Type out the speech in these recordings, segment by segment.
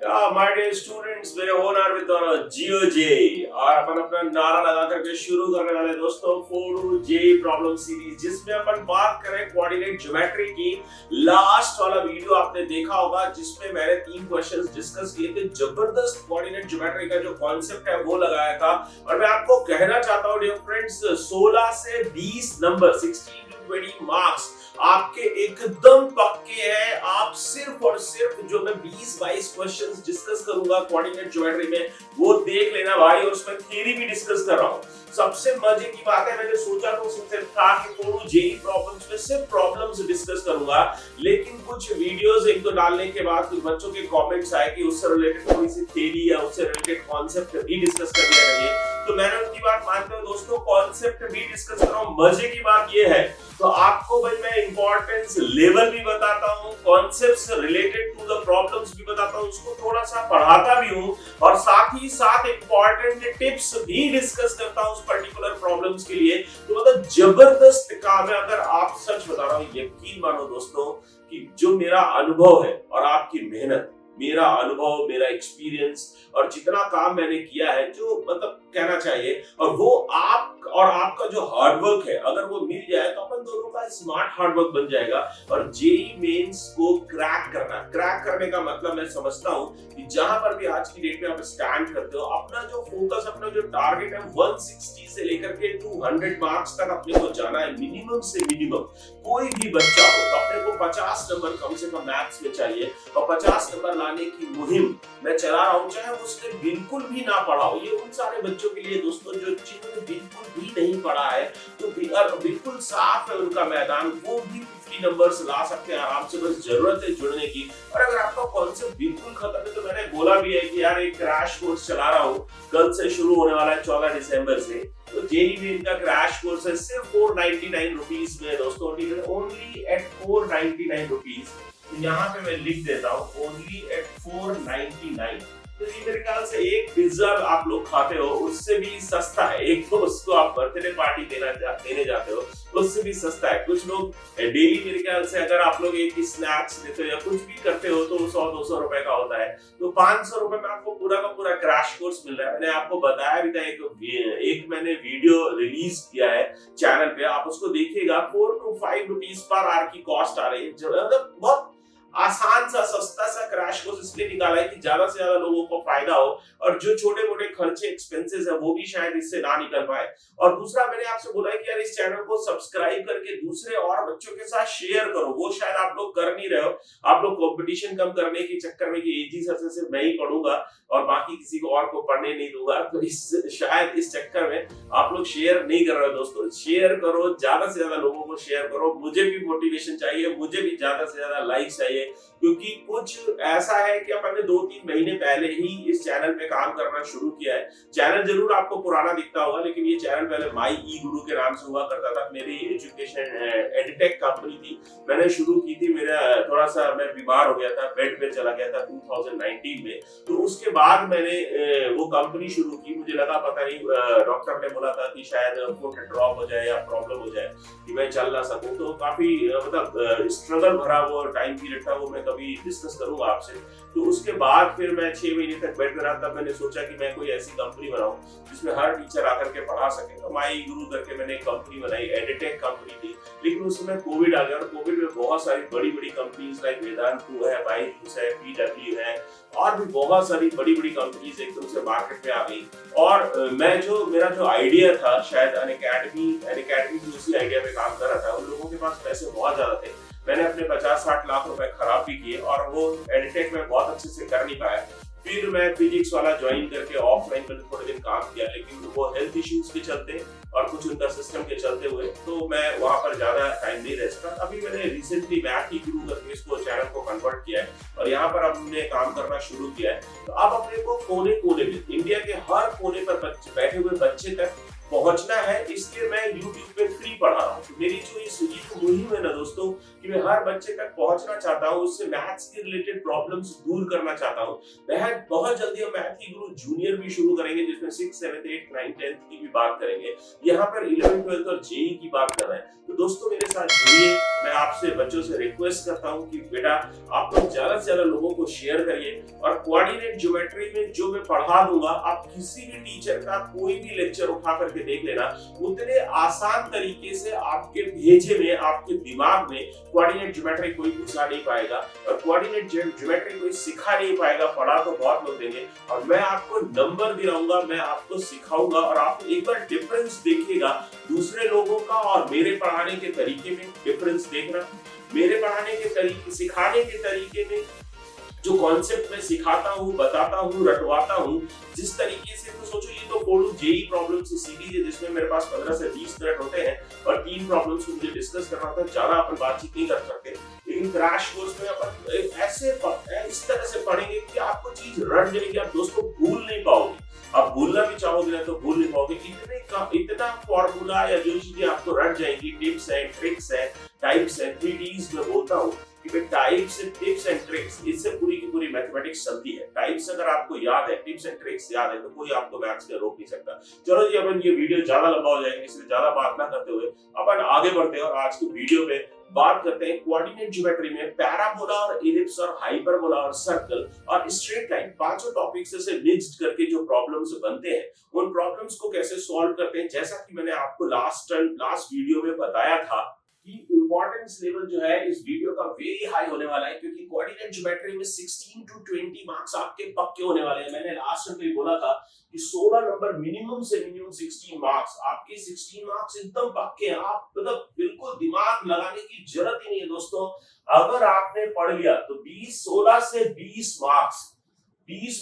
My dear students, मेरे होनहार विद्वानों जियो जे और अपन अपना नारा लगा करके शुरू करने वाले दोस्तों फोड़ू जे प्रॉब्लम सीरीज, जिसमें अपन बात करें कोऑर्डिनेट ज्योमेट्री की। लास्ट वाला वीडियो आपने देखा होगा जिसमें मैंने 3 क्वेश्चंस डिस्कस किए थे। जबरदस्त कोऑर्डिनेट ज्योमेट्री का जो कॉन्सेप्ट है वो लगाया था और मैं आपको कहना चाहता हूं डियर फ्रेंड्स, 16 से 20 नंबर 16 टू 20 मार्क्स आपके एकदम पक्के हैं। आप सिर्फ और सिर्फ जो मैं 20-22 क्वेश्चंस डिस्कस करूंगा कोऑर्डिनेट ज्योमेट्री में वो देख लेना भाई, और उसमें थ्योरी भी डिस्कस कर रहा हूं। सबसे मजे की बात है, मैंने सोचा तो सिर्फ था कि थोड़ा जेई प्रॉब्लम्स में सिर्फ प्रॉब्लम्स डिस्कस करूंगा, लेकिन कुछ वीडियोस एक दो डालने के बाद कुछ बच्चों के कमेंट्स आए कि उससे रिलेटेड थोड़ी सी थ्योरी या उससे रिलेटेड कॉन्सेप्ट भी डिस्कस कर लिया करिए। तो मैंने उनकी बात मानते हुए दोस्तों कॉन्सेप्ट भी डिस्कस कर रहा हूं। मजे की बात ये है तो आपको भाई मैं इंपॉर्टेंस लेवल भी बताता हूं, concepts related to the problems भी बताता हूं, उसको थोड़ा सा पढ़ाता भी हूं और साथ ही साथ इंपॉर्टेंट टिप्स भी डिस्कस करता हूं उस पर्टिकुलर प्रॉब्लम्स के लिए। तो मतलब जबरदस्त काम है। अगर आप सच बता रहा हूं, यकीन मानो दोस्तों कि जो मेरा अनुभव है और आपकी मेहनत, मेरा अनुभव, मेरा एक्सपीरियंस और जितना काम मैंने किया है, जो मतलब कहना चाहिए, और वो आप और आपका जो हार्डवर्क है अगर वो मिल जाए तो अपन दोनों का स्मार्ट हार्डवर्क बन जाएगा। और जेई मेंस को क्रैक करने का मतलब मैं समझता हूं कि जहां पर भी आज की डेट में आप स्टैंड करते हो, अपना जो फोकस, अपना जो टारगेट है 160 से लेकर के 200 मार्क्स तक अपने को जाना है, मिनिमम से मिनिमम। कोई भी बच्चा हो तो अपने को 50 नंबर कम से कम मैथ्स में चाहिए और 50 नंबर लाने की मुहिम मैं चला रहा हूं, चाहे उसने बिल्कुल भी ना पढ़ा हो। ये उन सारे बच्चों के लिए दोस्तों जो जिन्होंने बिल्कुल भी नहीं पढ़ा है, तो बिल्कुल साफ है उनका मैदान, वो भी 50 नंबर्स ला सकते हैं आराम से, बस जरूरत है जुड़ने की। और अगर आपका कॉन्सेप्ट बिल्कुल खत्म है तो मैंने बोला भी है कि यार एक क्रैश कोर्स चला रहा हूँ, कल से शुरू होने वाला है 14 दिसंबर से। तो जेई मेन का क्रैश कोर्स है सिर्फ 499 रुपीज में दोस्तों, ओनली एट 499 रुपीज। यहाँ पे मैं लिख देता हूँ ओनली एट 499। तो ये मेरे ख्याल से एक पिज्जा आप लोग खाते हो उससे भी सस्ता है। एक तो उसको आप बर्थडे पार्टी देने जाते हो उससे भी सस्ता है। कुछ लोग डेली मेरे ख्याल से अगर आप लोग एक स्नैक्स देते हो या कुछ भी करते हो तो 100-200 रुपए का होता है, तो 500 रुपए में आपको पूरा का पूरा क्रैश कोर्स मिल रहा है। मैंने आपको बताया भी था, एक मैंने वीडियो रिलीज किया है चैनल पे, आप उसको देखिएगा। 4 to 5 रुपीज पर आवर की कॉस्ट आ रही है। मतलब बहुत आसान सा सस्ता सा क्रैश कोर्स इसलिए निकाला है कि ज्यादा से ज्यादा लोगों को फायदा हो और जो छोटे मोटे खर्चे एक्सपेंसेस है वो भी शायद इससे ना निकल पाए। और दूसरा मैंने आपसे बोला है कि यार इस चैनल को सब्सक्राइब करके दूसरे और बच्चों के साथ शेयर करो, वो शायद आप लोग कर नहीं रहे हो। आप लोग कंपटीशन कम करने के चक्कर में कि एजी सर से सिर्फ मैं ही पढ़ूंगा और बाकी किसी को और को पढ़ने नहीं दूंगा, तो शायद इस चक्कर में आप लोग शेयर नहीं कर रहे हो। दोस्तों शेयर करो, ज्यादा से ज्यादा लोगों को शेयर करो। मुझे भी मोटिवेशन चाहिए, मुझे भी ज्यादा से ज्यादा लाइक चाहिए, क्योंकि कुछ ऐसा है कि अपन ने 2-3 महीने पहले ही इस चैनल पे काम करना शुरू किया है। चैनल जरूर आपको पुराना दिखता होगा, लेकिन ये चैनल पहले माई ई गुरु के नाम से हुआ करता था। मेरी एजुकेशन एडिटेक कंपनी थी, मैंने शुरू की थी। मेरा थोड़ा सा मैं बीमार हो गया था, बेड पे चला गया था 2019 में, तो उसके बाद मैंने वो कंपनी शुरू की। मुझे लगा पता नहीं, डॉक्टर ने बोला था कि शायद फुट ड्रॉप हो जाए या प्रॉब्लम हो जाए कि मैं चल ना सकूं। तो काफी मतलब स्ट्रगल भरा वो टाइम पीरियड था, वो मैं कभी डिस्कस करूंगा आपसे। तो उसके बाद फिर मैं 6 महीने तक बेड पे रहा। तब मैंने सोचा कि मैं कोई ऐसी कंपनी बनाऊं जिसमें हर टीचर आकर के पढ़ा सके। तो माई गुरु करके मैंने एक कंपनी बनाई, एडिटेक कंपनी थी। लेकिन उस समय कोविड आ गया और कोविड में बहुत सारी बड़ी बड़ी कंपनीज लाइक वेदांतु है, बायजूस है, पीडब्ल्यू है और भी बहुत सारी बड़ी बड़ी कंपनीज एकदम से मार्केट में आ गई। और मेरा जो आइडिया था, शायद अनअकैडमी की उसी आइडिया पे काम कर रहा था। उन लोगों के पास पैसे बहुत ज्यादा थे, मैंने अपने 50-60 लाख रुपए खराब भी किए और वो एडिटेक में बहुत अच्छे से कर नहीं पाया। फिर मैं फिजिक्स वाला ज्वाइन करके ऑफलाइन में थोड़े दिन काम किया, लेकिन वो हेल्थ इश्यूज के चलते और कुछ उनका सिस्टम के चलते हुए तो मैं वहां पर ज्यादा टाइम नहीं रह सका। अभी मैंने रिसेंटली मैथ की गुरु करके इसको चैनल को कन्वर्ट किया है और यहाँ पर अब हमने काम करना शुरू किया है। तो अब अपने को कोने कोने में, इंडिया के हर कोने पर बैठे हुए बच्चे तक पहुंचना है, इसलिए मैं YouTube पे फ्री पढ़ा रहा हूँ। तो मेरी जो मुहिम है ना दोस्तों, कि मैं हर बच्चे तक पहुंचना चाहता हूं, उससे मैथ्स के रिलेटेड प्रॉब्लम्स दूर करना चाहता हूं। मैं बहुत जल्दी हम मैथ की गुरु जूनियर भी शुरू करेंगे, जिसमें 6, 7, 8, 9, 10 की भी बात करेंगे। यहाँ पर 11, 12 और जेई की बात कर रहे हैं। तो दोस्तों मेरे साथ जुड़िए। मैं आपसे बच्चों से रिक्वेस्ट करता हूँ कि बेटा आप लोग ज्यादा से ज्यादा लोगों को शेयर करिए, और कोऑर्डिनेट ज्योमेट्री में जो मैं पढ़ा दूंगा, आप किसी भी टीचर का कोई भी लेक्चर उठा करके देख लेना, उतने आसान तरीके से आपके भेजे में, आपके दिमाग में कोऑर्डिनेट ज्योमेट्री कोई घुसा नहीं पाएगा, और कोऑर्डिनेट ज्योमेट्री कोई सिखा नहीं पाएगा। पढ़ा तो बहुत लोग देंगे, और मैं आपको नंबर दिलाऊंगा, मैं आपको सिखाऊंगा, और आप एक बार डिफरेंस देखिएगा दूसरे लोगों का और मेरे पढ़ाने के तरीके में। डिफरेंस देखना, मेरे पढ़ाने के तरीके, सिखाने के तरीके में, जो कॉन्सेप्ट मैं सिखाता हूँ, बताता हूँ, रटवाता हूँ, जिस तरीके से, तो सोचो ये तो फोड़ू जेई प्रॉब्लम्स की सीरीज है, जिसमें मेरे पास 15 से 20 मिनट होते हैं और 3 प्रॉब्लम्स को मुझे डिस्कस करना होता है। ज्यादा अपन बातचीत नहीं कर सकते, लेकिन क्रैश कोर्स में अपन ऐसे इस तरह से पढ़ेंगे कि आपको चीज रट जाएगी, आप दोस्तों भूल नहीं पाओगे। आप भूलना भी चाहोगे ना तो भूल नहीं पाओगे। इतना फॉर्मूला या जो चीजें आपको रट जाएंगी, टिप्स है, ट्रिक्स है, टाइप्स है, 3Ds मैं बोलता हूँ कि टाइप्स, टिप्स एंड ट्रिक्स, इससे पूरी की पूरी मैथमेटिक्स चलती है। टाइप्स अगर आपको याद है, टिप्स एंड ट्रिक्स याद है, तो कोई आपको मैथ्स में रोक नहीं सकता। चलो जी, अपन ये वीडियो ज्यादा लंबा हो जाएगा, इसलिए ज्यादा बात ना करते हुए अपन आगे बढ़ते हैं और आज की वीडियो पे बात करते हैं कोऑर्डिनेट ज्योमेट्री में पैराबोला और इलिप्स और हाइपरबोला और सर्कल और स्ट्रेट लाइन, पांचों टॉपिक्स से मिक्स्ड करके जो प्रॉब्लम्स बनते हैं, उन प्रॉब्लम्स को कैसे सॉल्व करते हैं। जैसा कि मैंने आपको लास्ट वीडियो में बताया था कि इंपॉर्टेंस लेवल जो है इस वीडियो का वेरी हाई होने वाला है, क्योंकि कोऑर्डिनेट ज्योमेट्री में 16 to 20 मार्क्स आपके पक्के होने वाले हैं। मैंने लास्ट में बोला था कि 16 नंबर मिनिमम से मिनिमम 16 मार्क्स, आपके 16 मार्क्स एकदम पक्के हैं। आप मतलब बिल्कुल दिमाग लगाने की जरूरत ही नहीं है दोस्तों। अगर आपने पढ़ लिया तो 16 से 20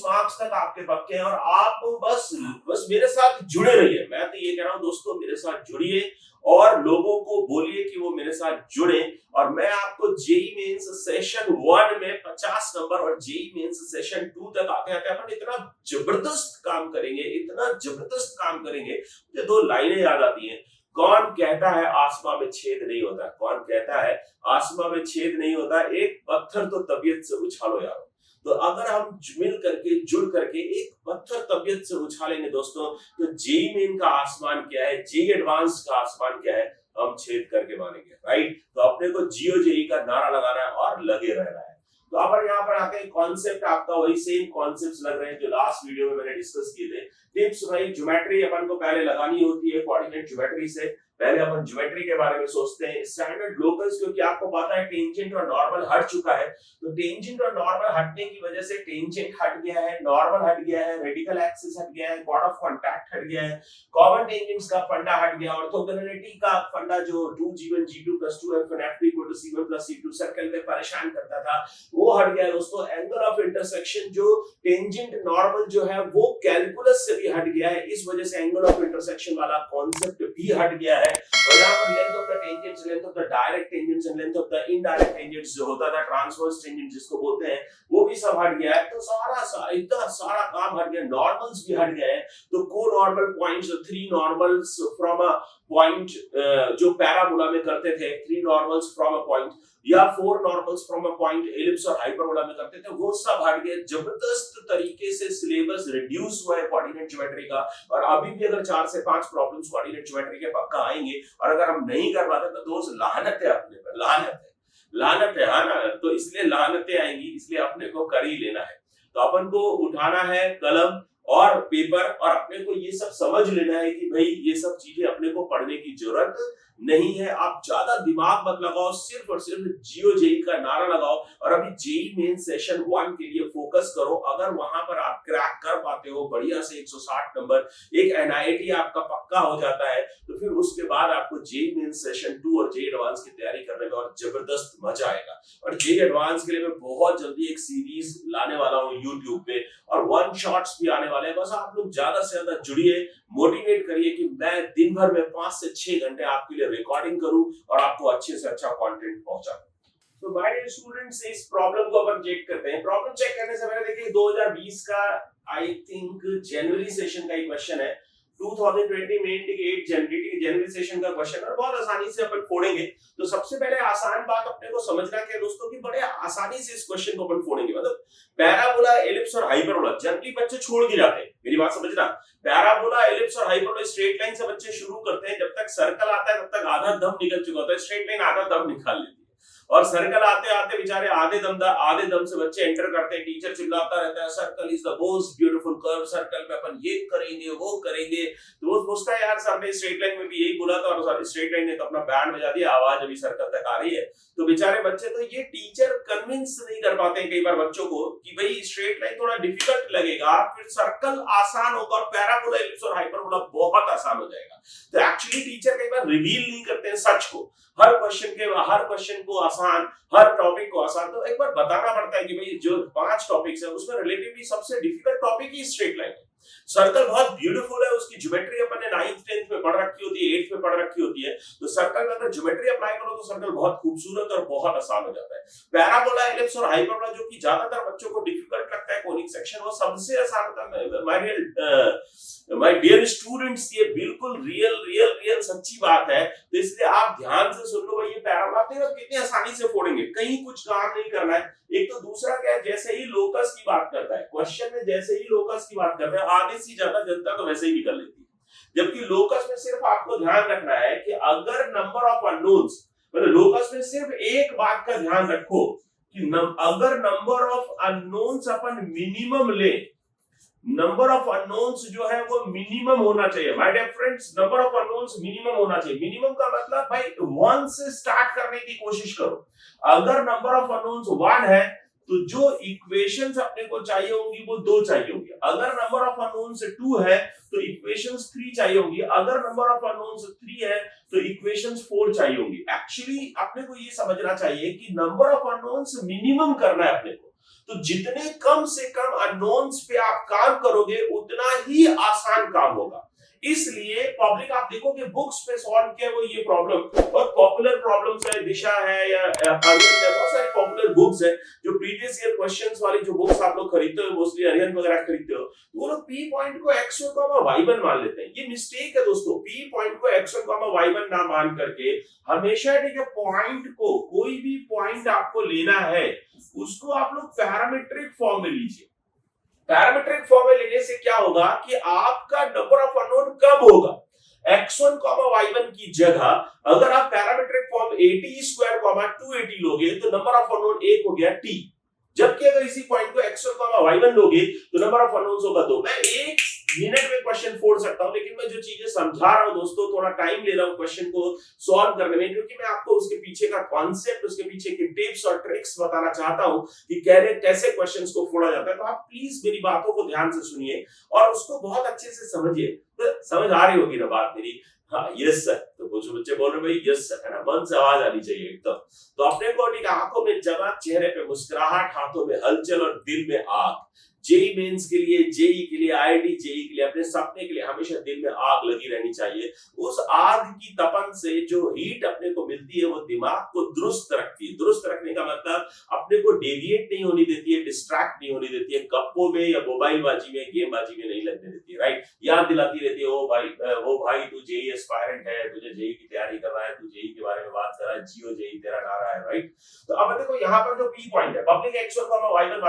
मार्क्स तक आपके पक्के हैं, और आप बस मेरे साथ जुड़े रहिए। मैं तो ये कह रहा हूं दोस्तों, मेरे साथ जुड़िए और लोगों को बोलिए कि वो मेरे साथ जुड़े, और मैं आपको जेई मेंस सेशन 1 में 50 नंबर और जेई मेंस सेशन 2 तक आते आते अपन इतना जबरदस्त काम करेंगे, इतना जबरदस्त काम करेंगे। मुझे 2 लाइनें याद आती हैं। कौन कहता है आसमां में छेद नहीं होता? कौन कहता है आसमां में छेद नहीं होता? एक पत्थर तो तबीयत से उछालो यार। तो अगर हम मिल करके, जुड़ करके एक पत्थर तबीयत से उछालेंगे दोस्तों, तो जेई मेन का आसमान क्या है, जेई एडवांस का आसमान क्या है, हम छेद करके मानेंगे। राइट? तो अपने को जियो जेई का नारा लगाना है और लगे रहना है। तो अपन यहाँ पर आते हैं, कॉन्सेप्ट आपका वही सेम कॉन्सेप्ट्स लग रहे हैं जो लास्ट वीडियो में मैंने डिस्कस किए थे। टिप्स भाई, ज्योमेट्री अपन को पहले लगानी होती है। कोऑर्डिनेट ज्योमेट्री से पहले अपन ज्योमेट्री के बारे में सोचते हैं। स्टैंडर्ड लोकल्स, क्योंकि आपको पता है टेंजेंट और नॉर्मल हट चुका है, तो टेंजेंट और नॉर्मल हटने की वजह से टेंजेंट हट गया है, नॉर्मल हट गया है, रेडिकल एक्सिस हट गया है, कॉर्ड ऑफ कांटेक्ट हट गया है, कॉमन टेंजेंट्स का फंडा हट गया, ऑर्थोगोनैलिटी का फंडा जो 2G1 G2 + 2F F = C1 + C2 circle में परेशान करता था, वो हट गया दोस्तों। एंगल ऑफ इंटरसेक्शन जो टेंजेंट नॉर्मल जो है वो कैलकुलस से भी हट गया है, इस वजह से एंगल ऑफ इंटरसेक्शन वाला कॉन्सेप्ट भी हट गया है। और यहाँ पर length of the tangents, length of the direct tangents and length of the indirect tangents जो होता था, ट्रांसवर्स टेंजेंट जिसको बोलते हैं, वो भी सब हट गया है। तो इतना सारा काम हट गया। नॉर्मल्स भी हट गए हैं। तो को normal points, 3 normals from a point जो पैराबोला में करते थे, 3 नॉर्मल्स फ्रॉम अ पॉइंट, या 4 normals from a point ellipse और हाइपरबोला में करते थे, वो सब हट गए। जबरदस्त तरीके से सिलेबस रिड्यूस हुआ है कोऑर्डिनेट ज्योमेट्री का, और अभी भी अगर 4 से 5 प्रॉब्लम्स कोऑर्डिनेट ज्योमेट्री के पक्का आएंगे, और अगर हम नहीं कर पाते तो दोस्त लानत है अपने पर, लानत है, हाँ ना। तो इसलिए लानतें आएंगी, इसलिए अपने को कर ही लेना है। तो अपन को उठाना है कलम और पेपर, और अपने को ये सब समझ लेना है कि भाई ये सब चीजें अपने को पढ़ने की जरूरत नहीं है। आप ज्यादा दिमाग मत लगाओ, सिर्फ और सिर्फ जियो जेई का नारा लगाओ, और अभी जेई मेन सेशन 1 के लिए फोकस करो। अगर वहां पर आप क्रैक कर पाते हो बढ़िया से 160 नंबर, एक एनआईटी आपका पक्का हो जाता है, तो फिर उसके बाद आपको जेई मेन सेशन 2 और जेई एडवांस की तैयारी करने में और जबरदस्त मजा आएगा। और जेई एडवांस के लिए मैं बहुत जल्दी एक सीरीज लाने वाला हूँ यूट्यूब पे, और 1 शॉट्स भी आने वाले हैं। बस आप लोग ज्यादा से ज्यादा जुड़िए, मोटिवेट करिए कि मैं दिन भर में 5 से 6 घंटे आपके लिए रिकॉर्डिंग करूं और आपको अच्छे से अच्छा कंटेंट पहुंचाऊं। तो माय डियर स्टूडेंट्स, इस प्रॉब्लम को अपन चेक करते हैं। प्रॉब्लम चेक करने से पहले देखिए 2020 का आई थिंक जनवरी सेशन का एक क्वेश्चन है। 2020 में इंडिकेट जनरलाइजेशन का क्वेश्चन और बहुत आसानी से अपन फोड़ेंगे। तो सबसे पहले आसान बात अपने को समझना क्या दोस्तों कि बड़े आसानी से इस क्वेश्चन को अपन फोड़ेंगे। मतलब पैराबोला, एलिप्स और हाइपरबोला जनरली बच्चे छोड़ के जाते हैं, मेरी बात समझना। पैराबोला, एलिप्स और हाइपरबोला स्ट्रेट लाइन से बच्चे शुरू करते हैं, जब तक सर्कल आता है तब तक आधा दम निकल चुका होता है, स्ट्रेट लाइन आधा दम निकाल लेती है। और सर्कल आते आते बेचारे आधे दम से बच्चे एंटर करते हैं, टीचर चिल्लाता रहता है circle is the most beautiful curve, circle पे अपन ये करेंगे वो करेंगे। तो वो सोचता है यार सर ने स्ट्रेट लाइन में भी यही बोला था और स्ट्रेट लाइन ने तो अपना बैंड बजा दिया, आवाज अभी सर्कल तक आ रही है। तो बेचारे बच्चे, तो ये टीचर कन्विंस नहीं कर पाते हैं कई बार बच्चों को कि भाई स्ट्रेट लाइन थोड़ा डिफिकल्ट लगेगा, फिर सर्कल आसान होगा और पैराबोला, एलिप्स और हाइपरबोला बहुत आसान हो जाएगा। तो एक्चुअली टीचर कई बार रिवील नहीं करते हैं सच को, हर क्वेश्चन को आसान, हर टॉपिक को आसान। तो एक बार बताना पड़ता है कि भाई जो 5 टॉपिक्स है उसमें रिलेटिवली सबसे डिफिकल्ट टॉपिक ही स्ट्रेट लाइन है। सर्कल बहुत ब्यूटीफुल है, उसकी ज्योमेट्री अपन ने 9th 10th में पढ़ रखी होती है, 8th में पढ़ रखी होती है। तो सर्कल में अगर ज्योमेट्री अप्लाई करो तो सर्कल बहुत खूबसूरत और बहुत आसान हो जाता है। पैराबोला, एलिप्स और हाइपरबोला जो कि ज्यादातर बच्चों को डिफिकल्ट लगता है कोनिक सेक्शन, वो सबसे आसान होता है। माय डियर स्टूडेंट्स, ये बिल्कुल रियल सच्ची बात है। तो इसलिए आप ध्यान से सुन लो भाई, ये पैराबोला आप कितनी आसानी से फोड़ेंगे, कहीं कुछ काम नहीं करना है। एक तो दूसरा क्या है, जैसे ही लोकस की बात करता है क्वेश्चन में, जैसे ही लोकस की बात करता है आधे से ज्यादा जनता तो वैसे ही निकल लेती है। जबकि लोकस में सिर्फ आपको ध्यान रखना है कि अगर नंबर ऑफ अननोन्स, मतलब लोकस में सिर्फ एक बात का ध्यान रखो कि अगर नंबर ऑफ अननोन्स अपन मिनिमम ले, नंबर ऑफ अननोन्स जो है वो मिनिमम होना चाहिए। My dear friends, number of unknowns minimum होना चाहिए। मिनिमम का मतलब भाई 1 से स्टार्ट करने की कोशिश करो। अगर नंबर ऑफ अननोन्स 1 है तो जो इक्वेशंस अपने को चाहिए होंगी वो 2 चाहिए होंगी। अगर नंबर ऑफ अननोन्स 2 है तो इक्वेशंस 3 चाहिए होंगी। अगर नंबर ऑफ अननोन्स 3 है तो इक्वेशंस 4 चाहिए होंगी। एक्चुअली अपने को ये समझना चाहिए कि नंबर ऑफ अननोन्स मिनिमम करना है अपने को। तो जितने कम से कम अननोन्स पे आप काम करोगे उतना ही आसान काम होगा। इसलिए पब्लिक आप देखोगे बुक्स पे सॉल्व किया वो ये प्रॉब्लम, बहुत पॉपुलर प्रॉब्लम्स है, दिशा है या अरिहंत है, बहुत सारी पॉपुलर बुक्स है जो प्रीवियस ईयर क्वेश्चंस वाली जो बुक्स आप लोग खरीदते हो, मोस्टली अरिहंत वगैरह खरीदते हो, तो वो लोग पी पॉइंट को x1, y1 मान लेते हैं। ये मिस्टेक है दोस्तों। पी पॉइंट को x1, y1 ना मान करके हमेशा ठीक है पॉइंट को, कोई भी पॉइंट आपको लेना है उसको आप लोग पैरामीट्रिक फॉर्म में लीजिए। पैरामीट्रिक फॉर्म में लेने से क्या होगा कि आपका नंबर ऑफ अननोन कम होगा। x1, y1 की जगह अगर आप पैरामीट्रिक फॉर्म at², 2at लोगे तो नंबर ऑफ अननोन 1 हो गया t। जबकि अगर इसी पॉइंट को x1, y1 लोगे तो नंबर ऑफ अननोन्स होगा 2। मैं 1 मिनट में क्वेश्चन फोड़ सकता हूं, लेकिन मैं जो चीजें समझा रहा हूं दोस्तों, थोड़ा टाइम ले रहा हूं क्वेश्चन को सॉल्व करने में, क्योंकि मैं आपको उसके पीछे का कॉन्सेप्ट, उसके पीछे की टिप्स और ट्रिक्स बताना चाहता हूं कि कैसे क्वेश्चंस को फोड़ा जाता है। तो आप प्लीज मेरी बातों को ध्यान से सुनिए और उसको बहुत अच्छे से समझिए। तो समझ आ रही होगी ना बात मेरी? हाँ, यस सर। तो कुछ बच्चे बोल रहे भाई यस सर, है ना, मन से आवाज आनी चाहिए एकदम। तो अपने को ठीक आंखों में जवाब, चेहरे पे मुस्कुराहट, हाथों में हलचल और दिल में आग। जेई मेंस के लिए, जेई के लिए, आईआईटी जेई के लिए, अपने सपने के लिए हमेशा दिल में आग लगी रहनी चाहिए। उस आग की तपन से जो हीट अपने को मिलती है वो दिमाग को दुरुस्त रखती है। दुरुस्त रखने का मतलब अपने को डेविएट नहीं होने देती है, डिस्ट्रैक्ट नहीं होने देती है, गप्पों में या मोबाइल बाजी में, गेम बाजी में नहीं लगने देती है, राइट। याद दिलाती रहती है ओ भाई तू जेई एस्पायरेंट है, तुझे जेई की तैयारी कर रहा है, तू जेई के बारे में बात कर रहा है, जियो जेई तेरा नारा है, राइट। तो अब देखो यहाँ पर जो पी पॉइंट है, पब्लिक x1, y1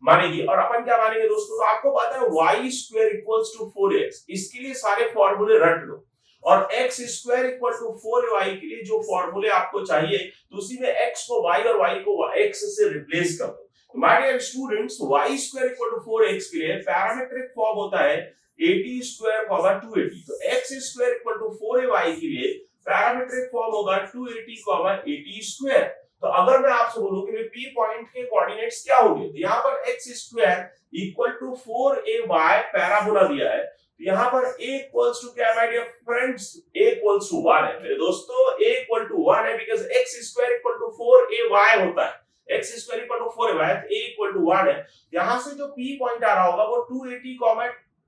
मानेगी और अपन क्या मानेंगे दोस्तों? तो आपको पता है y² = 4x, इसके लिए सारे फॉर्मूले रट लो। और x² = 4y के लिए जो फॉर्मूले आपको चाहिए तो उसी में x को y और y को x से रिप्लेस कर दो। My dear students, y² = 4x के लिए पैरामीट्रिक फॉर्म होता है at², 2at। तो x² = 4ay के लिए पैरामीट्रिक फॉर्म होगा 2at, at²। तो अगर मैं आपसे बोलूं कि पी पॉइंट के कोऑर्डिनेट्स क्या होंगे, तो यहाँ पर x² = 4ay पैराबोला दिया है। तो यहाँ पर a = क्या है माय डियर फ्रेंड्स? a = 1 है मेरे दोस्तों। a = 1 है बिकॉज़ x² = 4ay होता है। x² = 4ay, a = 1 है। यहाँ से जो p पॉइंट आ रहा होगा वो 2at,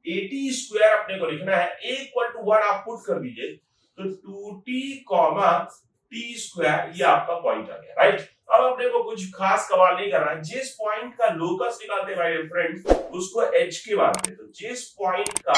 at² अपने को लिखना है। a = 1 आप पुट कर दीजिए तो 2t, टी स्क्वायर, ये आपका पॉइंट आ गया, राइट। अब अपने को कुछ खास कमाल नहीं करना है, जिस पॉइंट का लोकस निकालते हैं माय डियर फ्रेंड्स उसको एच के मानते हैं। तो जिस पॉइंट का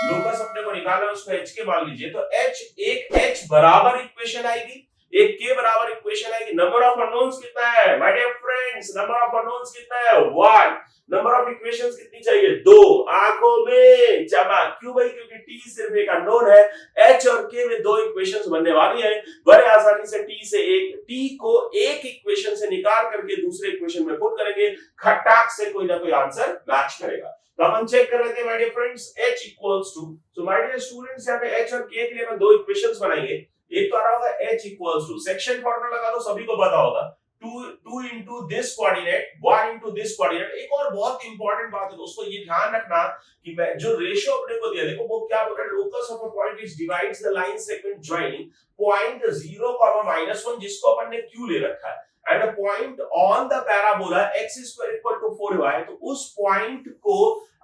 लोकस अपने को निकालना है उसको एच के मान लीजिए। तो एच, एक एच बराबर इक्वेशन आएगी, एक के बराबर इक्वेशन आएगी। नंबर ऑफ अननोन्स कितना है my dear friends, number of unknowns कितना है 1। नंबर ऑफ इक्वेशंस कितनी चाहिए 2। आंखों में चमक, क्यों भाई, क्योंकि टी सिर्फ एक अननोन है, एच और के में 2 इक्वेशंस बनने वाली है। बड़े आसानी से टी को एक इक्वेशन से निकाल करके दूसरे इक्वेशन में पुट करेंगे, खटाक से कोई ना कोई आंसर मैच करेगा। तो अपन चेक कर लेते हैं my dear friends, h equals to, so my dear students यहाँ पे h और k के लिए मैं 2 इक्वेशंस बनाएंगे। एक तो आ रहा होगा h equals to, section formula लगा दो, सभी को पता होगा, 2 into this coordinate 1 into this coordinate। एक और बहुत इंपॉर्टेंट बात है दोस्तों, ये ध्यान रखना कि मैं जो रेशियो अपने को दिया, देखो वो क्या बोल रहा है, locus of a point which divides the line segment joining point 0, -1 जिसको अपन ने q ले रखा है, and a point on the parabola x square equal to 4y, तो उस पॉइंट को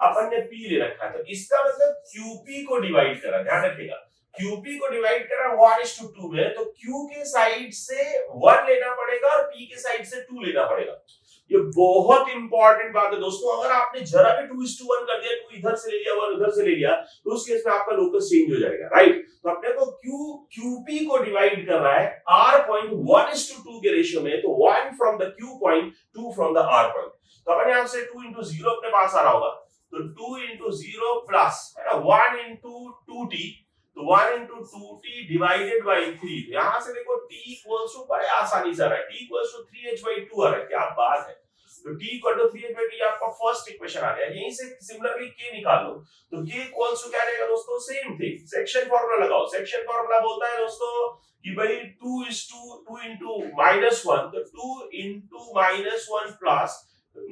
अपन ने p ले रखा है। तो इसका मतलब qp को डिवाइड करा, ध्यान रखिएगा, QP को डिवाइड करा 1:2 में, तो Q के साइड से 1 लेना पड़ेगा और P के साइड से 2 लेना पड़ेगा। ये बहुत इंपॉर्टेंट बात है दोस्तों, अगर आपने जरा भी 2:1 कर दिया, 2 इधर से ले लिया 1 उधर से ले लिया, तो उस केस में आपका लोकस चेंज हो जाएगा, राइट। तो अपने को QP को डिवाइड कर रहा है R पॉइंट 1:2 के रेशियो में, तो 1 from the Q point, 2 from the R point. तो अपन यहां से 2 into 0 अपने पास आ रहा होगा, तो 2 into 0 प्लस है ना 1 into 2t, तो 1 into 2t divided by 3। यहां से देखो t equals to बड़े आसानी से आ रहा है, t equals to 3h/2 आ रहा है, क्या बात है। तो t equal to 3h/2 आपका फर्स्ट इक्वेशन आ गया। यहीं से सिमिलरली k निकाल लो, तो k equals to क्या रहेगा दोस्तों, सेम थिंग, सेक्शन फार्मूला लगाओ। सेक्शन फार्मूला बोलता है दोस्तों कि भाई 2 into -1, तो 2 into -1 प्लस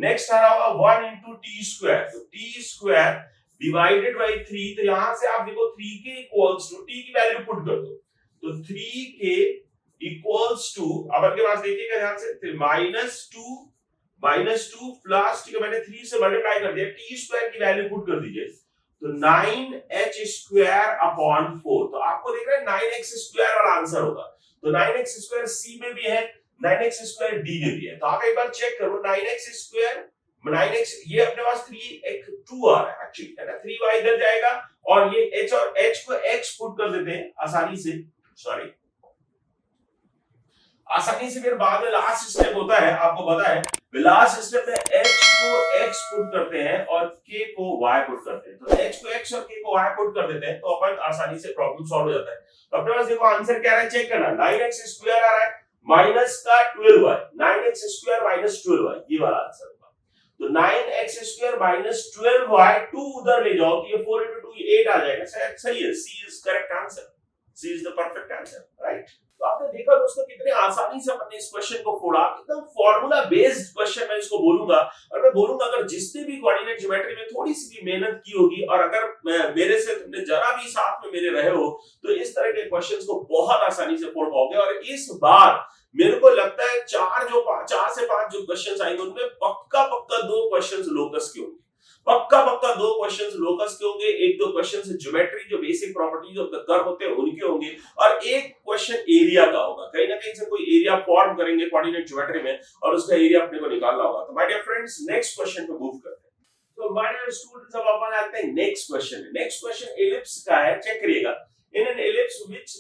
नेक्स्ट आ रहा होगा 1 into t स्क्वायर, तो t स्क्वायर डिवाइडेड बाय 3। तो यहां से आप देखो 3k इक्वल्स टू, t की वैल्यू पुट कर दो, तो 3k इक्वल्स टू, अब आपके पास देखिएगा ध्यान से, -2 प्लस, ठीक है, मैंने 3 से मल्टीप्लाई कर दिया, t स्क्वायर की वैल्यू पुट कर दीजिए, तो 9h स्क्वायर अपॉन 4। तो आपको देख रहे हैं 9x स्क्वायर वाला आंसर होगा, तो 9x स्क्वायर c में भी है, 9x स्क्वायर d में भी है। तो आप एक बार चेक करो, 9x स्क्वायर 9x, ये अपने पास 2 आ रहा है एक्चुअली, है ना, 3y इधर जाएगा, और ये h और h को x पुट कर देते हैं आसानी से, सॉरी आसानी से। फिर बाद में लास्ट स्टेप होता है, आपको पता है, लास्ट स्टेप में h को x पुट करते हैं और k को y पुट करते हैं। तो h को x और k को y पुट कर देते हैं, तो अपन आसानी से प्रॉब्लम सॉल्व हो जाता है। तो अपने पास देखो आंसर क्या आ रहा है, चेक करना, 9x स्क्वायर आ रहा है माइनस का 12y, 9x square minus 12y, ये वाला आंसर। तो 9x स्क्वायर माइनस 12y, 2 उधर ले जाओ, तो ये 4 into 2 8 आ जाएगा, सही है, C is correct answer, C is the perfect answer, right. तो आपने देखा दोस्तों कितने आसानी से अपने इस क्वेश्चन को फोड़ा, एकदम फॉर्मूला बेस्ड क्वेश्चन मैं इसको बोलूंगा। और मैं बोलूंगा अगर जिसने भी कोऑर्डिनेट ज्योमेट्री में थोड़ी सी भी मेहनत की होगी, और अगर मेरे से तुमने जरा भी साथ में मेरे रहे हो, तो इस तरह के क्वेश्चंस को बहुत आसानी से फोड़ पाओगे। और इस बार मेरे को लगता है 4 से 5 जो क्वेश्चंस आएंगे उनमें पक्का 2 क्वेश्चंस लोकस के होंगे, पक्का 2 क्वेश्चंस लोकस के होंगे, 1-2 क्वेश्चंस ज्योमेट्री जो basic properties of the curve होते हैं उनके होंगे, और एक क्वेश्चन एरिया का होगा। कहीं ना कहीं से कोई एरिया फॉर्म करेंगे कोऑर्डिनेट ज्योमेट्री में, और उसका एरिया अपने को निकालना होगा। तो my dear friends, next question पे मूव करते हैं। तो माय डियर स्टूडेंट्स, अब अपन आते हैं next question. Next question ellipse का है, चेक करिएगा। In an ellipse which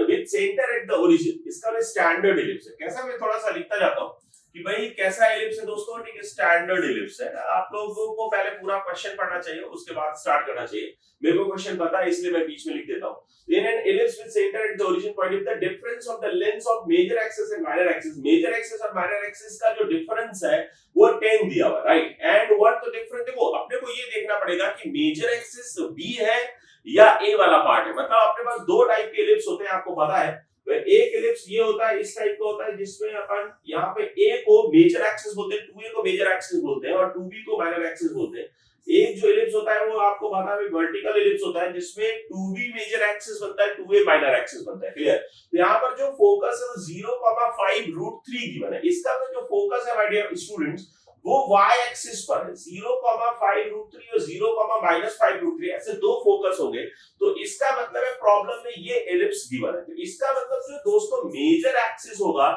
with center at the origin, इसका मैं स्टैंडर्ड एलिप्स है। कैसा, मैं थोड़ा सा लिखता जाता हूँ कि भाई कैसा एलिप्स है दोस्तों, ठीक है, स्टैंडर्ड एलिप्स है। आप लोगों को पहले पूरा क्वेश्चन पढ़ना चाहिए, उसके बाद स्टार्ट करना चाहिए। मेरे को क्वेश्चन पता है इसलिए मैं बीच में लिख देता हूँ। In an ellipse with center at the origin point, if the difference of the lengths of major axis and minor axis, major axis और minor axis का जो डिफरेंस है वो 10 दिया हुआ, right. And what the difference, देखो अपने को ये देखना पड़ेगा कि मेजर एक्सिस B है या A वाला पार्ट है। मतलब अपने पास 2 टाइप के एलिप्स होते हैं, आपको पता है। एक एलिप्स ये होता है, इस टाइप का होता है, जिसमें अपन यहाँ पे A को मेजर एक्सिस बोलते हैं, 2A को मेजर एक्सिस बोलते हैं, और 2B को माइनर एक्सिस बोलते हैं। एक जो एलिप्स होता है वो आपको पता है वर्टिकल एलिप्स होता है, जिसमें 2B मेजर एक्सिस बनता है, 2A माइनर एक्सिस बनता है, क्लियर। तो यहाँ पर जो फोकस है वो 0,5√3 गिवन है। इसका जो फोकस है माय डियर स्टूडेंट्स, वो y एक्सिस पर है 0,5√3 और 0,-5√3 ऐसे दो फोकस होंगे। तो इसका मतलब है प्रॉब्लम में ये एलिप्स गिवन है। तो इसका मतलब जो दोस्तों मेजर एक्सिस होगा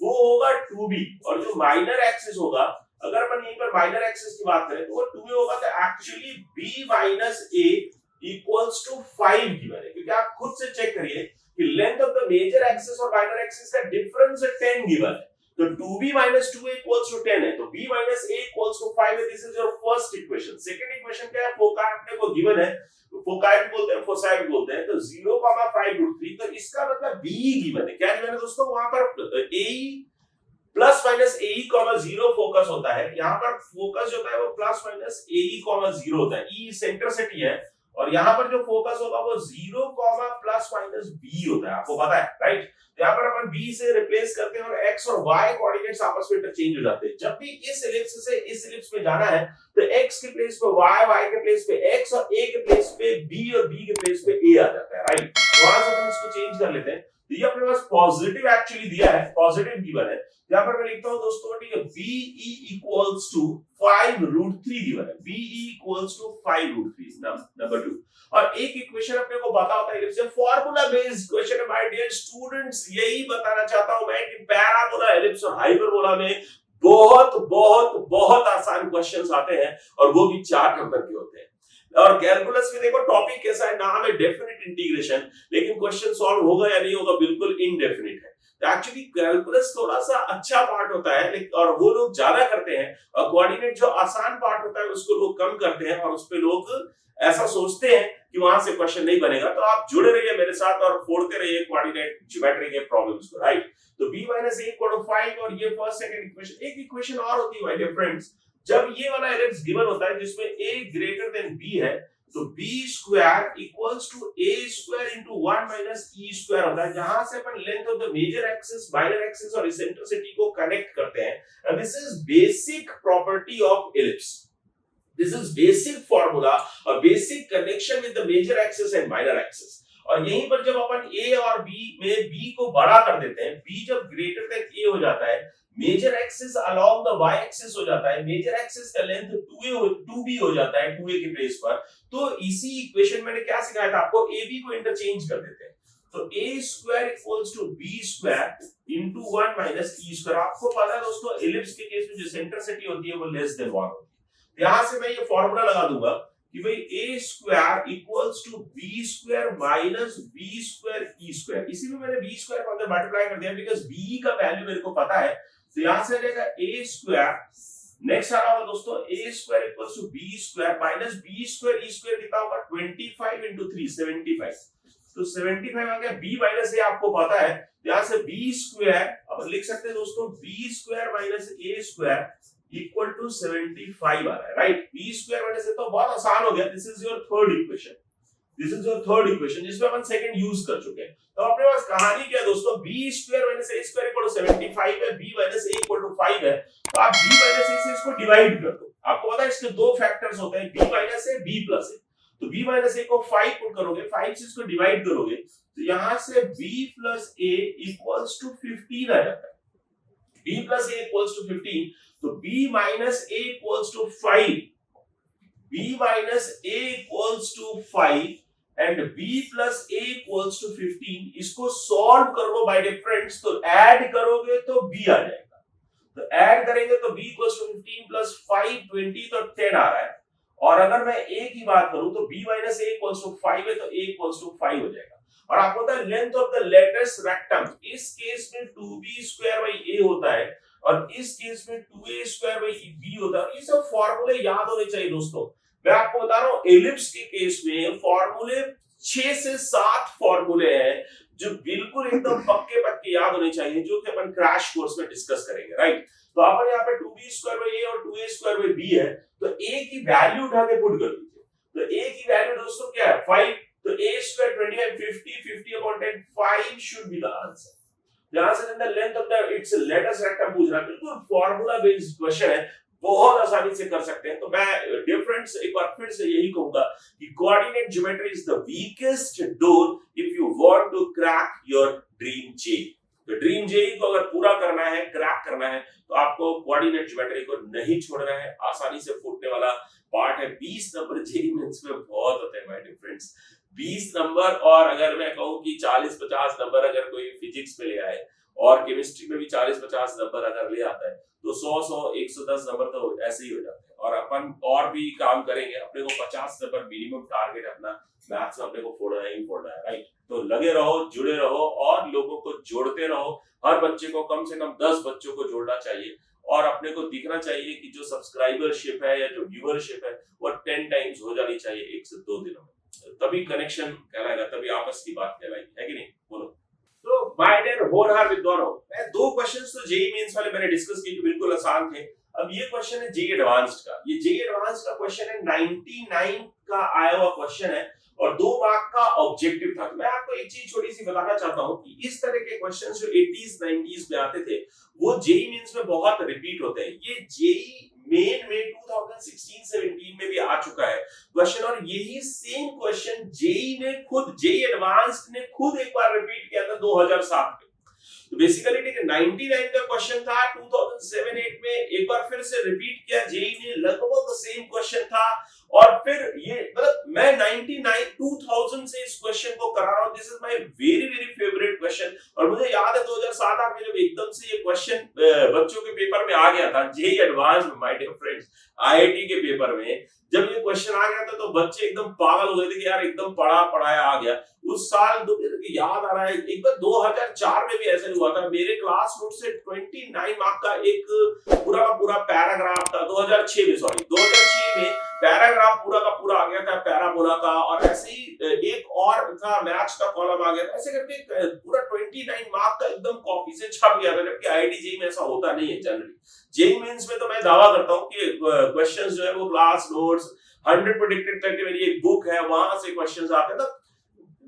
वो होगा 2b और जो माइनर एक्सिस होगा, अगर अपन यहीं पर माइनर एक्सिस की बात करें तो वो 2a होगा। तो actually b minus a equals to 5 given है, क्योंकि आप खुद से चेक करिए कि length of the major axis और माइनर एक्सिस का डिफरेंस 10 गिवन है। तो 2b minus 2a equals to 10 है, तो b minus a equals to 5 है। This is your first equation. Second equation क्या है, फोकाई अपने को गिवन है, फोकाई भी बोलते हैं, फोसाई भी बोलते हैं। तो 0,5√3, तो इसका मतलब b गिवन है। क्या गिवन है दोस्तों, वहां पर a plus minus A comma 0 focus होता है, यहाँ पर फोकस जो होता है वो प्लस माइनस ए कॉमा 0 होता है। ई सेंट्रिसिटी है और यहाँ पर जो फोकस होगा वो 0 कॉमा प्लस माइनस बी होता है, आपको पता है राइट। यहाँ पर अपन b से रिप्लेस करते हैं और x और y कोऑर्डिनेट्स आपस में इंटरचेंज हो जाते हैं। जब भी इस एलिप्स से इस एलिप्स में जाना है तो x के प्लेस पे y के प्लेस पे x और a के प्लेस पे b और b के प्लेस पे a आ जाता है राइट। वहां से हम इसको चेंज कर लेते हैं। तो ये अपने पास पॉजिटिव एक्चुअली दिया है, पॉजिटिव गिवन है। यहाँ पर मैं लिखता हूँ दोस्तों, ठीक है, BE equals to 5√3 गिवन है। BE equals to 5√3 number 2। और एक इक्वेशन अपने को पता होता है, it's a formula based question है माय डियर स्टूडेंट्स। यही बताना चाहता हूं मैं कि पैराबोला, एलिप्स और हाइपरबोला में बहुत बहुत बहुत आसान क्वेश्चंस आते हैं और वो भी 4 नंबर के होते हैं। और कैलकुलस में देखो टॉपिक कैसा है, नाम है डेफिनेट इंटीग्रेशन, लेकिन क्वेश्चन सॉल्व होगा या नहीं होगा बिल्कुल इनडेफिनिट है। एक्चुअली कैलकुलस थोड़ा सा अच्छा पार्ट होता है और वो लोग ज्यादा करते हैं, और कोऑर्डिनेट जो आसान पार्ट होता है उसको लोग कम करते हैं और उस पे लोग ऐसा सोचते हैं कि वहां से क्वेश्चन नहीं बनेगा। तो आप जुड़े रहिए मेरे साथ और फोड़ते रहिए कोऑर्डिनेट ज्योमेट्री के प्रॉब्लम्स को राइट। तो b minus a equal to 5 और ये फर्स्ट सेकंड इक्वेशन। एक इक्वेशन और होती है माय डियर फ्रेंड्स, जब ये वाला एलिप्स गिवन होता है जिसमें a ग्रेटर देन b है, तो b square equals to a square into 1 minus e square होता है, जहां से अपन length of the major axis, minor axis और इसेंट्रिसिटी को कनेक्ट करते हैं। And this is basic property of ellipse. This is basic formula or basic connection with the major axis and minor axis। और यहीं पर जब अपन a और b में b को बड़ा कर देते हैं, b जब ग्रेटर देन a हो जाता है, major axis along the y axis हो जाता है, मेजर एक्सिस का लेंथ 2b हो जाता है 2a के प्लेस पर। तो इसी इक्वेशन मैंने क्या सिखाया था आपको, ab को इंटरचेंज कर देते हैं। तो a square equals to b square into 1 minus e square. आपको पता है दोस्तों एलिप्स के केस में जो सेंट्रिसिटी होती है वो लेस देन 1 होती है। यहां से मैं ये फॉर्मूला लगा दूंगा कि भाई a square equals to b square minus b square e square. इसी में मैंने b स्क्वायर को अंदर मल्टीप्लाई कर दिया बिकॉज़ b का वैल्यू मेरे को पता है। तो यहां से आ जाएगा a स्क्वायर, नेक्स्ट आ रहा होगा दोस्तों a square equals to b square minus b square e square कितना होगा 25 into 3 75। तो 75 आ गया। b माइनस a आपको पता है, यहां से b स्क्वायर अब लिख सकते हैं दोस्तों b square minus a square equal to 75 आ रहा है right. b square minus a तो बहुत आसान हो गया। This is your third equation, this is your third equation जिसमें अपन सेकंड यूज कर चुके हैं। तो अपने पास कहानी क्या है दोस्तों, b square minus a square equal to 75 है, b minus a equal to 5 है। तो आप b माइनस a से इसको डिवाइड कर दो। आपको पता है इसके दो फैक्टर्स होते हैं, b minus a b plus a। तो b माइनस a को 5 पुट करोगे, 5 से इसको डिवाइड करोगे, तो यहां से b plus a equals to 15 आ जाता है। b plus a equals to 15, तो b minus a equals to 5, b minus a equals to 5 and b plus a equals to 15। इसको सॉल्व करो बाय डिफरेंस, तो ऐड करोगे तो b आ जाएगा। तो ऐड करेंगे तो b इक्वल्स टू 15 प्लस 5 20, तो 10 आ रहा है। और अगर मैं a की बात करूं तो b minus a equals to 5 है, तो a इक्वल्स टू 5 हो जाएगा। और आपको पता है length of the latus rectum इस केस में 2b स्क्वायर बाई a होता है और इस केस में 2a स्क्वायर बाई b होता है। ये सब फॉर्मूले याद होने चाहिए दोस्तों। मैं आपको बता रहा हूं एलिप्स के केस में फॉर्मूले 6 से 7 फॉर्मूले हैं जो बिल्कुल एकदम पक्के पक्के याद होने चाहिए, जो कि अपन क्रैश कोर्स में डिस्कस करेंगे राइट। तो अपन यहाँ पे 2b स्क्वायर बाई a और 2a स्क्वायर बाई b है, तो a की वैल्यू उठा के पुट कर दीजिए। तो a की वैल्यू दोस्तों क्या है 5, तो a square 25 50 upon 10 5 should be the answer। यहां से the length of the it's latus rectum पूछ रहा है, बिल्कुल फार्मूला बेस्ड क्वेश्चन है, बहुत आसानी से कर सकते हैं। तो मैं डिफरेंस एक बार फिर से यही कहूंगा कि coordinate geometry is the weakest door if you want to crack your dream JEE. तो ड्रीम जेई को अगर पूरा करना है, क्रैक करना है, तो आपको कोऑर्डिनेट ज्योमेट्री को नहीं छोड़ना है। आसानी से फूटने वाला पार्ट है। 20 नंबर जेई मेंस में बहुत होते हैं माय डियर फ्रेंड्स, 20 नंबर। और अगर मैं कहूं कि 40-50 नंबर अगर कोई फिजिक्स में ले आए और केमिस्ट्री में भी 40-50 नंबर अगर ले आता है, तो 100 110 नंबर तो ऐसे ही हो जाते हैं। और अपन और भी काम करेंगे, अपने को 50 नंबर मिनिमम टारगेट अपना मैथ्स में अपने को फोड़ना ही फोड़ना है, राइट। तो लगे रहो, जुड़े रहो और लोगों को जोड़ते रहो। हर बच्चे को कम से कम 10 बच्चों को जोड़ना चाहिए और अपने को दिखना चाहिए कि जो सब्सक्राइबरशिप है या जो व्यूअरशिप है वो 10 टाइम्स हो जानी चाहिए 1 से 2 दिनों में। तभी कनेक्शन कहलाएगा, तभी आपस की बात कहलाएगी, है कि नहीं? बोलो। तो माय डियर होनहार विद्वानों, मैं 2 क्वेश्चंस तो जेईई मेंस वाले मैंने डिस्कस किए जो बिल्कुल आसान थे। अब ये क्वेश्चन है जेईई एडवांस्ड का। ये जेईई एडवांस्ड का क्वेश्चन है, 99 का आया हुआ क्वेश्चन है और 2 मार्क का ऑब्जेक्टिव था। मैं आपको एक चीज छोटी सी बताना चाहता हूं कि इस तरह के क्वेश्चंस जो 80s 90s में आते थे वो जेईई मेंस में बहुत रिपीट होते हैं। ये जेईई मेन में 2016-17 में भी आ चुका है क्वेश्चन, और यही सेम क्वेश्चन जेईई ने खुद, जेईई एडवांस्ड ने खुद एक बार रिपीट किया था 2007 में। तो बेसिकली ठीक है, 99 का क्वेश्चन था, 2007-8 में एक बार फिर से रिपीट किया जेईई ने, लगभग सेम क्वेश्चन था। और फिर ये मतलब मैं 2000 से इस क्वेश्चन को करा रहा हूं। This is my very very favourite question. और मुझे याद है 2007-8 में जब एकदम से ये क्वेश्चन बच्चों के पेपर में आ गया था, जेईई एडवांस में, माय डियर फ्रेंड्स, आईआईटी के पेपर में जब ये क्वेश्चन आ गया था तो बच्चे एकदम पागल हो गए थे कि यार एकदम पढ़ा पढ़ाया आ गया। उस साल याद आ रहा है, एक बार 2004 में भी ऐसा हुआ था। मेरे क्लास नोट से 29 मार्क का एक पूरा का पूरा पैराग्राफ था 2006 में, सॉरी 2006 में पैराग्राफ पूरा का पूरा आ गया था पैराबोला का। और ऐसे ही एक और था, मैथ्स का कॉलम आ गया था। ऐसे करके पूरा 29 मार्क का एकदम कॉपी से छप गया था, जबकि आईआईटी जेईई में ऐसा होता नहीं है जनरली। जेईई मेंस में तो मैं दावा करता हूं कि क्वेश्चंस जो है वो क्लास नोट्स 100 प्रेडिक्टेड करके मेरी एक बुक है, वहां से क्वेश्चंस आते हैं।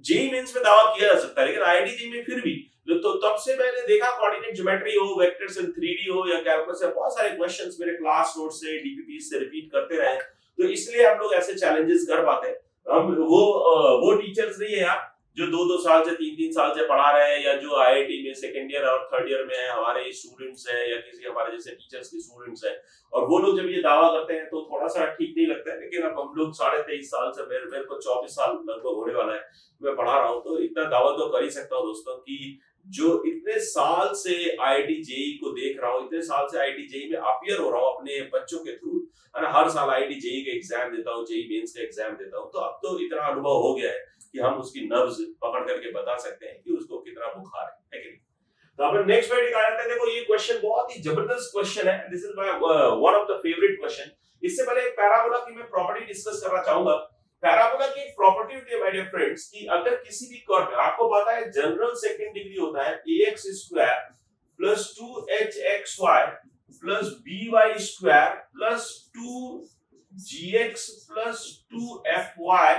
जेईई मेंस में दावा किया जा सकता है, लेकिन आईआईटी जेईई में फिर भी तो तब से मैंने देखा कोऑर्डिनेट ज्योमेट्री हो, वेक्टर्स इन 3D हो या कैलकुलस, बहुत सारे क्वेश्चंस मेरे क्लास नोट से, डीपीपी से रिपीट करते रहे। तो इसलिए हम लोग ऐसे चैलेंजेस कर पाते हैं। हम वो टीचर्स नहीं है यार जो 2-2 साल से 3-3 साल से पढ़ा रहे हैं, या जो आईआईटी में सेकंड ईयर और थर्ड ईयर में है हमारे स्टूडेंट्स हैं, या किसी हमारे जैसे टीचर्स के स्टूडेंट्स हैं, और वो लोग जब ये दावा करते हैं तो थोड़ा सा ठीक नहीं लगता है। लेकिन अब हम लोग 23.5 साल से, मेरे को 24 साल लगभग होने वाला है, मैं पढ़ा रहा हूँ, तो इतना दावा तो कर ही सकता हूँ दोस्तों कि जो इतने साल से आईआईटी जेईई को देख रहा हूँ, इतने साल से आईआईटी जेईई में अपियर हो रहा हूँ अपने बच्चों के थ्रू, है ना। हर साल आईआईटी जेईई का एग्जाम देता हूँ, जेईई मेंस का एग्जाम देता हूँ, तो अब तो इतना अनुभव हो गया है कि हम उसकी नब्ज पकड़ करके बता सकते हैं कि उसको कितना बुखार है कि नहीं। तो अपन नेक्स्ट पॉइंट आ जाते हैं। देखो ये क्वेश्चन बहुत ही जबरदस्त क्वेश्चन है। This is my one of the favourite question. इससे पहले एक पैराबोला की मैं प्रॉपर्टी डिस्कस करना चाहूंगा। पैराबोला की एक प्रॉपर्टी होती है माय डियर फ्रेंड्स कि अगर किसी भी कर्व, आपको पता है जनरल सेकंड डिग्री होता है ax square plus 2hxy plus by square plus 2gx plus 2fy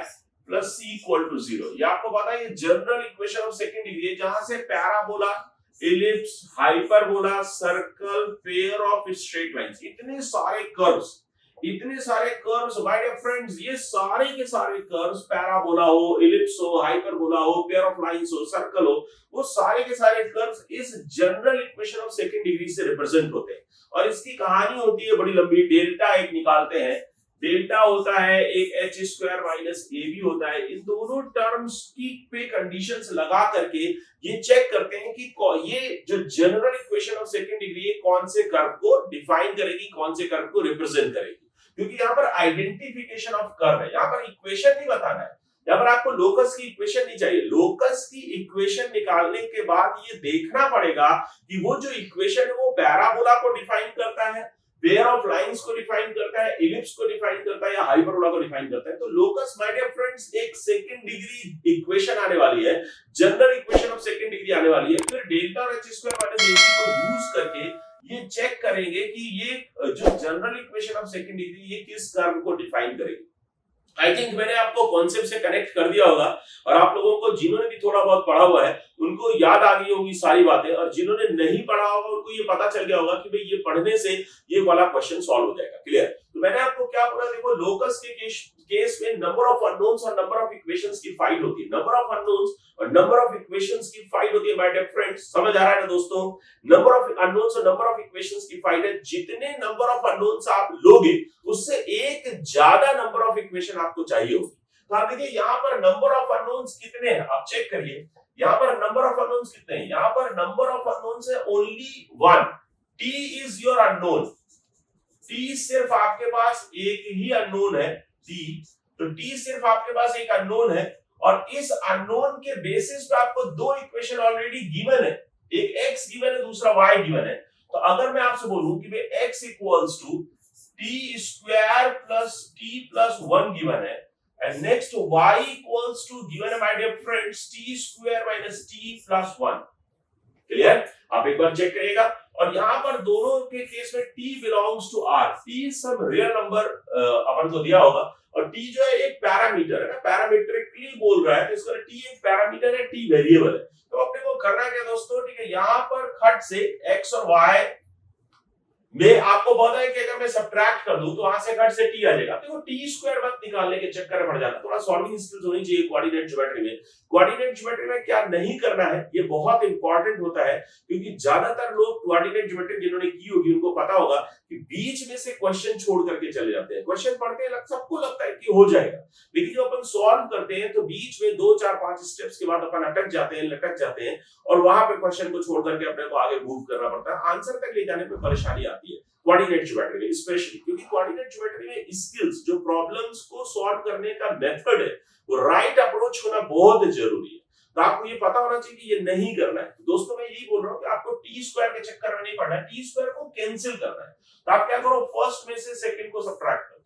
plus c equal to 0। ये आपको पता है ये general equation of second degree है, जहां से parabola, ellipse, hyperbola, circle, pair of straight lines, इतने सारे कर्व्स माय डियर फ्रेंड्स, ये सारे के सारे कर्व्स, पैराबोला हो, एलिप्स हो, हाइपरबोला हो, पेयर ऑफ लाइंस हो, सर्कल हो, वो सारे के सारे कर्व्स इस general equation of second degree से रिप्रेजेंट होते हैं। और इसकी कहानी होती है बड़ी लंबी। डेल्टा एक निकालते हैं, डेल्टा होता है एक h square minus a b होता है। इन दोनों टर्म्स की पे कंडीशंस लगा करके ये चेक करते हैं कि ये जो general equation of second degree है कौन से कर्व को डिफाइन करेगी, कौन से कर्व को रिप्रेजेंट करेगी। क्योंकि यहाँ पर आइडेंटिफिकेशन ऑफ कर्व है, यहाँ पर इक्वेशन नहीं बताना है, यहाँ पर आपको लोकस की इक्वेशन नहीं चाहिए। लोकस की इक्वेशन निकालने के बाद ये देखना पड़ेगा कि वो जो इक्वेशन है वो पैराबोला को डिफाइन करता है, पेयर ऑफ लाइंस को डिफाइन करता है, इलिप्स को डिफाइन करता है, या हाइपरबोला को डिफाइन करता है। तो लोकस माय डियर फ्रेंड्स एक सेकंड डिग्री इक्वेशन आने वाली है, general equation of second degree आने वाली है। फिर डेल्टा और h square minus a b को यूज करके ये चेक करेंगे कि ये जो general equation of second degree ये किस कर्व को डिफाइन करेगी। आई थिंक मैंने आपको कॉन्सेप्ट से कनेक्ट कर दिया होगा और आप लोगों को जिन्होंने भी थोड़ा बहुत पढ़ा हुआ है उनको याद आ गई होगी सारी बातें, और जिन्होंने नहीं पढ़ा होगा उनको ये पता चल गया होगा कि भाई ये पढ़ने से ये वाला क्वेश्चन सॉल्व हो जाएगा। क्लियर? तो मैंने आपको क्या बोला, देखो लोकस के केस में नंबर ऑफ अननोन्स और नंबर ऑफ इक्वेशंस की फाइट होती है। नंबर ऑफ अननोन्स और नंबर ऑफ इक्वेशंस की फाइट होती है माय डियर फ्रेंड्स। समझ आ रहा है ना दोस्तों? नंबर ऑफ अननोन्स और नंबर ऑफ इक्वेशंस की फाइट है। जितने नंबर ऑफ अननोन्स आप लोगे उससे एक ज्यादा नंबर ऑफ इक्वेशन आपको चाहिए होगी। तो आप देखिए यहाँ पर नंबर ऑफ अननोन्स कितने हैं आप चेक करिए। यहाँ पर नंबर ऑफ अननोन्स कितने हैं? यहाँ पर नंबर ऑफ अननोन्स है only 1। T is your unknown. T सिर्फ आपके पास एक ही अननोन है, टी। तो टी सिर्फ आपके पास एक अननोन है और इस अननोन के बेसिस पे आपको दो इक्वेशन ऑलरेडी गिवन है। एक x गिवन है, दूसरा y गिवन है। तो अगर मैं आपसे बोलूं कि भाई x equals to t square plus t plus 1 given है and next y equals to given my dear friends t square minus t plus 1। Clear? आप एक बार चेक करिएगा। और यहाँ पर दोनों के केस में t belongs to r। t सब रियल नंबर अपन को दिया होगा और t जो है एक पैरामीटर है ना, पैरामीट्रिकली बोल रहा है तो इसका t एक पैरामीटर है, t वेरिएबल है। तो अपने को करना क्या दोस्तों, ठीक है, यहाँ पर खट से x और y में आपको पता है कि अगर मैं सब्ट्रैक्ट कर दूं तो वहां से खट से टी आ जाएगा। देखो टी स्क्वायर मत निकालने के चक्कर में पड़ जाना, थोड़ा सॉल्विंग स्किल्स होनी चाहिए कोऑर्डिनेट ज्योमेट्री में। कोऑर्डिनेट ज्योमेट्री में क्या नहीं करना है ये बहुत इंपॉर्टेंट होता है, क्योंकि ज्यादातर लोग कोऑर्डिनेट ज्योमेट्री जिन्होंने की होगी उनको पता होगा कि बीच में से क्वेश्चन छोड़ करके चले जाते हैं। क्वेश्चन पढ़ते हैं सबको लगता है कि हो जाएगा, लेकिन जब अपन सॉल्व करते हैं तो बीच में 2 4 5 स्टेप्स के बाद अपन अटक जाते हैं, लटक जाते हैं और वहां पे क्वेश्चन को छोड़ करके अपने को आगे मूव करना पड़ता है। आंसर तक ले जाने में परेशानी आती है कोऑर्डिनेट ज्योमेट्री में स्पेशली, क्योंकि कोऑर्डिनेट ज्योमेट्री में स्किल्स जो प्रॉब्लम्स को सॉल्व करने का मेथड है वो राइट अप्रोच होना बहुत जरूरी है। तो आपको ये पता होना चाहिए कि ये नहीं करना है। तो दोस्तों मैं यही बोल रहा हूँ कि आपको टी स्क्वायर के चक्कर में नहीं पड़ना है, टी स्क्वायर को कैंसिल करना है। तो आप क्या करो, फर्स्ट में से सेकंड को सब्ट्रैक्ट करो,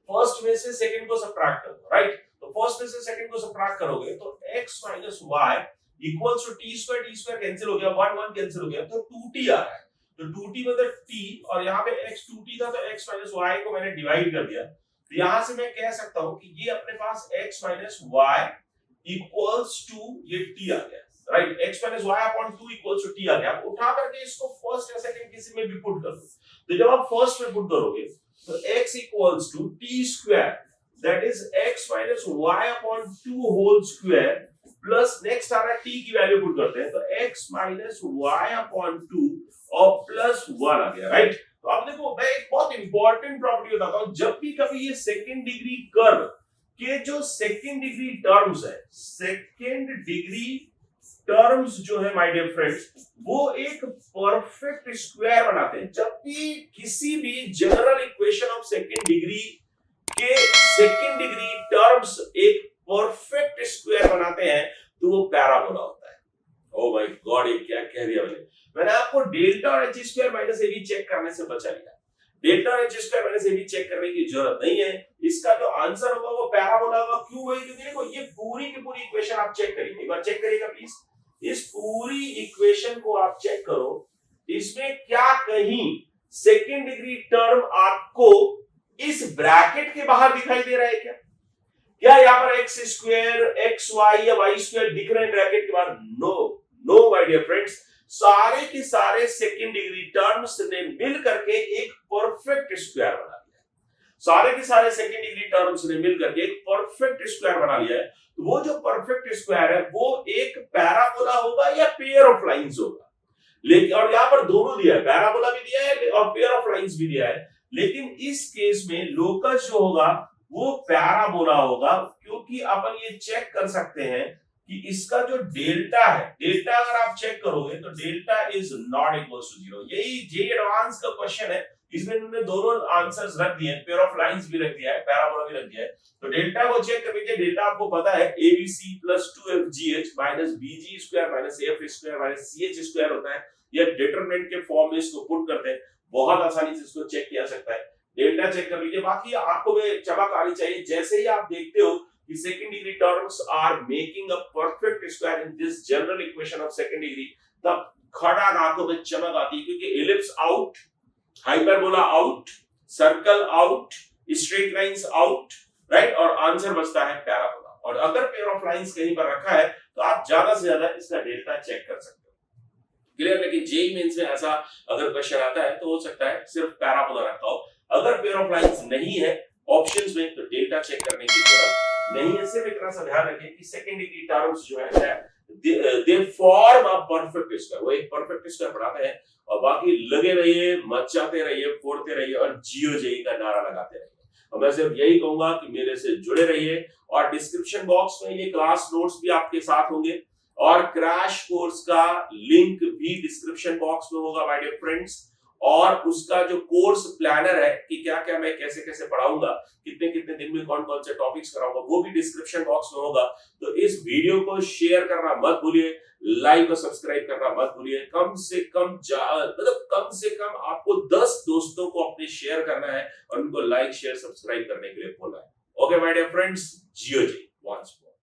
फर्स्ट में से सेकंड को सब्ट्रैक्ट करो, राइट? तो फर्स्ट में से सेकंड को सब्ट्रैक्ट करोगे तो x minus y equals to t square cancel हो गया, 1 1 कैंसिल हो गया तो 2t आ रहा है। तो 2t मतलब t और यहाँ पे x 2t था तो x माइनस y को मैंने डिवाइड कर दिया। तो यहाँ से मैं कह सकता हूँ कि ये अपने पास x minus y equals to ये t आ गया, right? x minus y upon 2 equals to t आ गया। आप उठा करके इसको फर्स्ट या सेकंड किसी में भी पुट कर दो। तो जब आप फर्स्ट में पुट करोगे तो x equals to t square that is x minus y upon 2 whole square plus next आ रहा है t की वैल्यू पुट करते हैं तो x माइनस y अपॉन 2 और प्लस 1 आ गया, राइट? तो आप देखो मैं एक बहुत इंपॉर्टेंट प्रॉपर्टी बताता हूं, जब भी कभी ये सेकंड डिग्री कर्व के जो सेकंड डिग्री टर्म्स है, सेकंड डिग्री टर्म्स जो है माय डियर फ्रेंड्स वो एक परफेक्ट स्क्वायर बनाते हैं। जब भी किसी भी general equation of second degree के सेकंड डिग्री टर्म्स एक परफेक्ट स्क्वायर बनाते हैं तो वो पैराबोला होता है। ओ माय गॉड, ये क्या कह दिया मैंने आपको डेल्टा और h square minus ab check करने से बचा लिया। डेल्टा और h square minus ab check करने की जरूरत नहीं है, इसका जो आंसर होगा वो पैराबोला होगा। क्यों भाई? क्योंकि देखो ये पूरी की पूरी इक्वेशन आप चेक करिए, एक बार चेक करिएगा प्लीज। इस पूरी इक्वेशन को आप चेक करो, इसमें क्या कहीं सेकंड डिग्री टर्म आपको इस ब्रैकेट के बाहर दिखाई दे रहा है क्या? क्या यहाँ पर x स्क्वायर एक्स वाई या y स्क्वायर दिख रहे हैं ब्रैकेट के बाहर? No no my dear friends, सारे के सारे सेकंड डिग्री टर्म्स ने मिल करके एक परफेक्ट स्क्वायर बना लिया है। सारे के सारे सेकंड डिग्री टर्म्स ने मिल करके एक परफेक्ट स्क्वायर बना लिया है। तो वो जो परफेक्ट स्क्वायर है वो एक पैराबोला होगा या पेयर ऑफ लाइंस होगा। लेकिन और यहाँ पर दोनों दिया है, पैराबोला भी दिया है और पेयर ऑफ लाइंस भी दिया है, लेकिन इस केस में लोकस जो होगा वो पैराबोला होगा, क्योंकि अपन ये चेक कर सकते हैं कि इसका जो डेल्टा है, डेल्टा अगर आप चेक करोगे तो delta is not equals to 0। यही जे एडवांस का क्वेश्चन है, इसमें इन्होंने दोनों आंसर्स रख दिए हैं, पेयर ऑफ लाइंस भी रख दिया है, पैराबोला भी रख दिया है। तो डेल्टा को चेक कर लीजिए, डेल्टा आपको पता है abc plus 2fgh minus bg square minus af square minus ch square होता है। ये डिटरमिनेंट के फॉर्म में इसको पुट करते हैं, बहुत आसानी से इसको चेक किया सकता है। डेल्टा चेक कर लीजिए, बाकी आपको में चमक आनी चाहिए। जैसे ही आप देखते हो कि second degree terms are making a perfect square in this general equation of second degree, तब खड़ा आंखों में चमक आती है, क्योंकि ellipse out, hyperbola out, circle out, straight lines out, right, और आंसर बचता है पैराबोला। और अगर पेयर ऑफ लाइंस कहीं पर रखा है तो आप ज्यादा से ज्यादा इसका डेल्टा चेक कर सकते हो। क्लियर? लेकिन जेई मेंस में ऐसा अगर क्वेश्चन आता है तो हो सकता है सिर्फ पैराबोला रखा हो। अगर पेयर ऑफ लाइंस नहीं है ऑप्शंस में तो डेल्टा चेक करने की जरूरत नहीं है। सिर्फ इतना सा ध्यान रखें कि सेकंड डिग्री टर्म्स जो है they form a perfect square, वो एक परफेक्ट स्क्वायर बनाते हैं। और बाकी लगे रहिए, मचाते रहिए, फोड़ते रहिए और जियो जेई का नारा लगाते रहिए। और मैं सिर्फ यही कहूंगा कि मेरे से जुड़े रहिए और डिस्क्रिप्शन बॉक्स में ये क्लास नोट्स भी आपके साथ होंगे और क्रैश कोर्स का लिंक भी डिस्क्रिप्शन बॉक्स में होगा माय डियर फ्रेंड्स। और उसका जो कोर्स प्लानर है कि क्या क्या मैं कैसे कैसे पढ़ाऊंगा, कितने कितने दिन में कौन कौन से टॉपिक्स कराऊंगा, वो भी डिस्क्रिप्शन बॉक्स में होगा। तो इस वीडियो को शेयर करना मत भूलिए, लाइक और सब्सक्राइब करना मत भूलिए। कम से कम मतलब कम से कम आपको 10 दोस्तों को अपने शेयर करना है और उनको लाइक शेयर सब्सक्राइब करने के लिए बोलना है। ओके माय डियर फ्रेंड्स, जियो जी वंस मोर।